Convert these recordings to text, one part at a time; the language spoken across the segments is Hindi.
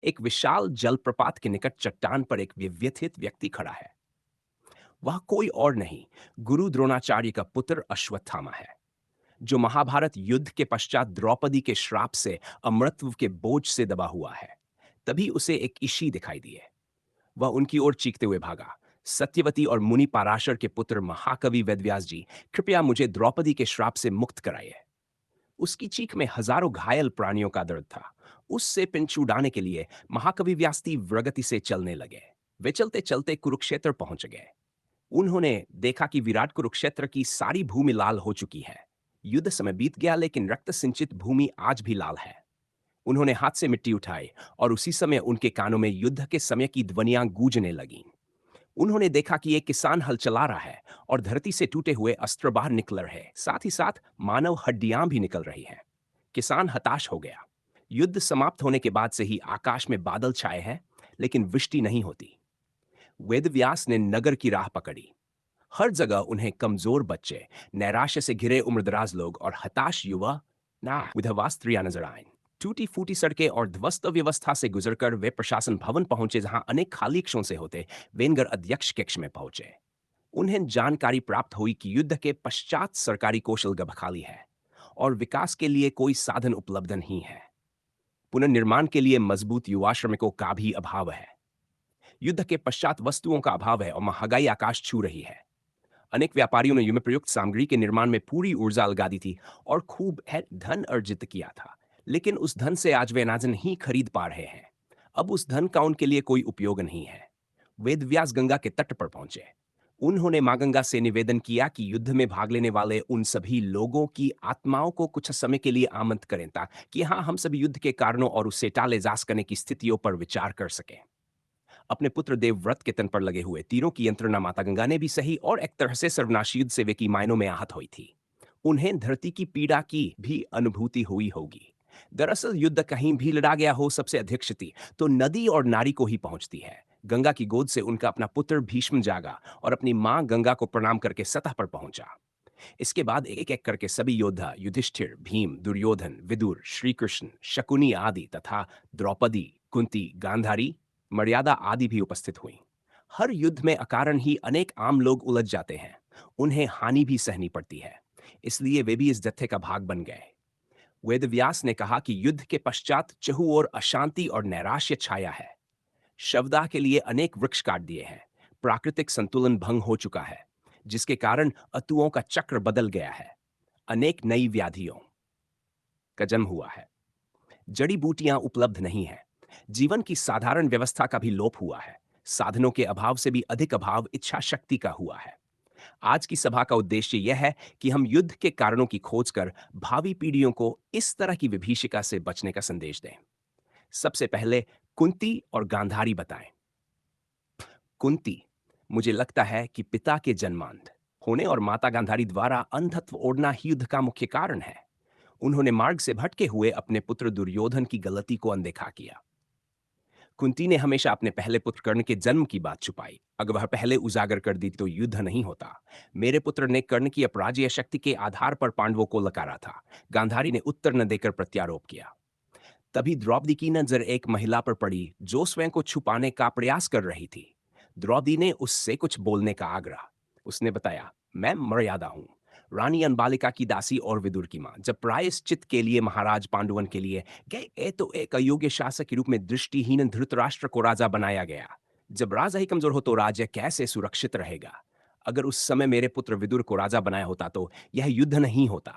एक विशाल जलप्रपात के निकट चट्टान पर एक व्यथित व्यक्ति खड़ा है। वह कोई और नहीं, गुरु द्रोणाचार्य का पुत्र अश्वत्थामा है, जो महाभारत युद्ध के पश्चात द्रौपदी के श्राप से अमृतत्व के बोझ से दबा हुआ है। तभी उसे एक ईशी दिखाई दिए। वह उनकी ओर चीखते हुए भागा, सत्यवती और मुनि पाराशर के पुत्र महाकवि वेदव्यास जी, कृपया मुझे द्रौपदी के श्राप से मुक्त कराइए। उसकी चीख में हजारों घायल प्राणियों का दर्द था। उससे पिंच उड़ाने के लिए महाकवि व्यास प्रगति से चलने लगे। वे चलते चलते कुरुक्षेत्र पहुंच गए। उन्होंने देखा कि विराट कुरुक्षेत्र की सारी भूमि लाल हो चुकी है। युद्ध समय बीत गया, लेकिन रक्त सिंचित भूमि आज भी लाल है। उन्होंने हाथ से मिट्टी उठाई और उसी समय उनके कानों में युद्ध के समय की ध्वनियां गूंजने लगीं। उन्होंने देखा कि एक किसान हल चला रहा है और धरती से टूटे हुए अस्त्र बाहर निकल रहे हैं, साथ ही साथ मानव हड्डियां भी निकल रही हैं। किसान हताश हो गया। युद्ध समाप्त होने के बाद से ही आकाश में बादल छाए हैं, लेकिन वृष्टि नहीं होती। वेदव्यास ने नगर की राह पकड़ी। हर जगह उन्हें कमजोर बच्चे, नैराश्य से घिरे उम्रदराज लोग और हताश युवा ना विधवा स्त्रियां नजर आईं। टूटी फूटी सड़कें और ध्वस्त व्यवस्था से गुजरकर वे प्रशासन भवन पहुंचे, जहां अनेक खाली कक्षों से होते वेनगर अध्यक्ष कक्ष में पहुंचे। उन्हें जानकारी प्राप्त हुई कि युद्ध के पश्चात सरकारी कौशल गब खाली है और विकास के लिए कोई साधन उपलब्ध नहीं है। पुनर्निर्माण के लिए मजबूत युवा श्रमिकों का भी अभाव है। युद्ध के पश्चात वस्तुओं का अभाव है और महंगाई आकाश छू रही है। अनेक व्यापारियों ने युद्ध प्रयुक्त सामग्री के निर्माण में पूरी ऊर्जा लगा दी थी और खूब है धन अर्जित किया था, लेकिन उस धन से आज वे अनाज नहीं खरीद पा रहे हैं। अब उस धन का उनके लिए कोई उपयोग नहीं है। वेदव्यास गंगा के तट पर पहुंचे। उन्होंने मां गंगा से निवेदन किया कि युद्ध में भाग लेने वाले उन सभी लोगों की आत्माओं को कुछ समय के लिए आमंत्रित करें, ताकि हाँ, हम सभी युद्ध के कारणों और उससे टाले जा सकने की स्थितियों पर विचार कर सकें। अपने पुत्र देवव्रत के तन पर लगे हुए तीरों की यंत्रणा माता गंगा ने भी सही, और एक तरह से सर्वनाशी युद्ध से वे की मायनों में आहत हुई थी। उन्हें धरती की पीड़ा की भी अनुभूति हुई होगी। दरअसल युद्ध कहीं भी लड़ा गया हो, सबसे अधिक क्षति तो नदी और नारी को ही पहुंचती है। गंगा की गोद से उनका अपना पुत्र भीष्म जागा और अपनी मां गंगा को प्रणाम करके सतह पर पहुंचा। इसके बाद एक एक करके सभी योद्धा, युधिष्ठिर, भीम, दुर्योधन, विदुर, श्री कृष्ण, शकुनी आदि तथा द्रौपदी, कुंती, गांधारी, मर्यादा आदि भी उपस्थित हुई। हर युद्ध में अकारण ही अनेक आम लोग उलझ जाते हैं। उन्हें हानि भी सहनी पड़ती है, इसलिए वे भी इस जत्थे का भाग बन गए। वेदव्यास ने कहा कि युद्ध के पश्चात चहु और अशांति और नैराश्य छाया है। शवदाह के लिए अनेक वृक्ष काट दिए हैं। प्राकृतिक संतुलन भंग हो चुका है, जिसके कारण अतुओं का चक्र बदल गया है। अनेक नई व्याधियों का जन्म हुआ है। जड़ी बूटियां उपलब्ध नहीं है। जीवन की साधारण व्यवस्था का भी लोप हुआ है। साधनों के अभाव से भी अधिक अभाव इच्छा शक्ति का हुआ है। आज की सभा का उद्देश्य यह है कि हम युद्ध के कारणों की खोज कर भावी पीढ़ियों को इस तरह की विभीषिका से बचने का संदेश दें। सबसे पहले कुंती और गांधारी बताएं। कुंती, मुझे लगता है कि पिता के जन्मांध होने और माता गांधारी द्वारा अंधत्व ओढ़ना ही युद्ध का मुख्य कारण है। उन्होंने मार्ग से भटके हुए अपने पुत्र दुर्योधन की गलती को अनदेखा किया। कुंती ने हमेशा अपने पहले पुत्र कर्ण के जन्म की बात छुपाई। अगर वह पहले उजागर कर दी तो युद्ध नहीं होता। मेरे पुत्र ने कर्ण की अपराजेय शक्ति के आधार पर पांडवों को लकारा था। गांधारी ने उत्तर न देकर प्रत्यारोप किया। तभी द्रौपदी की नजर एक महिला पर पड़ी जो स्वयं को छुपाने का प्रयास कर रही थी। द्रौपदी ने उससे कुछ बोलने का आग्रह। उसने बताया, मैं मर्यादा हूं, रानी अनबालिका की दासी और विदुर की मां। जब प्रायश्चित के लिए महाराज पांडुवन के लिए गए तो एक अयोग्य शासक के रूप में दृष्टिहीन धृतराष्ट्र को राजा बनाया गया। जब राजा ही कमजोर हो तो राज्य कैसे सुरक्षित रहेगा? अगर उस समय मेरे पुत्र विदुर को राजा बनाया होता तो यह युद्ध नहीं होता।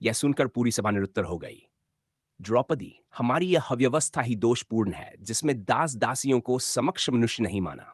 यह सुनकर पूरी सभा निरुत्तर हो गई। द्रौपदी, हमारी यह अव्यवस्था ही दोषपूर्ण है, जिसमें दास दासियों को समक्ष मनुष्य नहीं माना।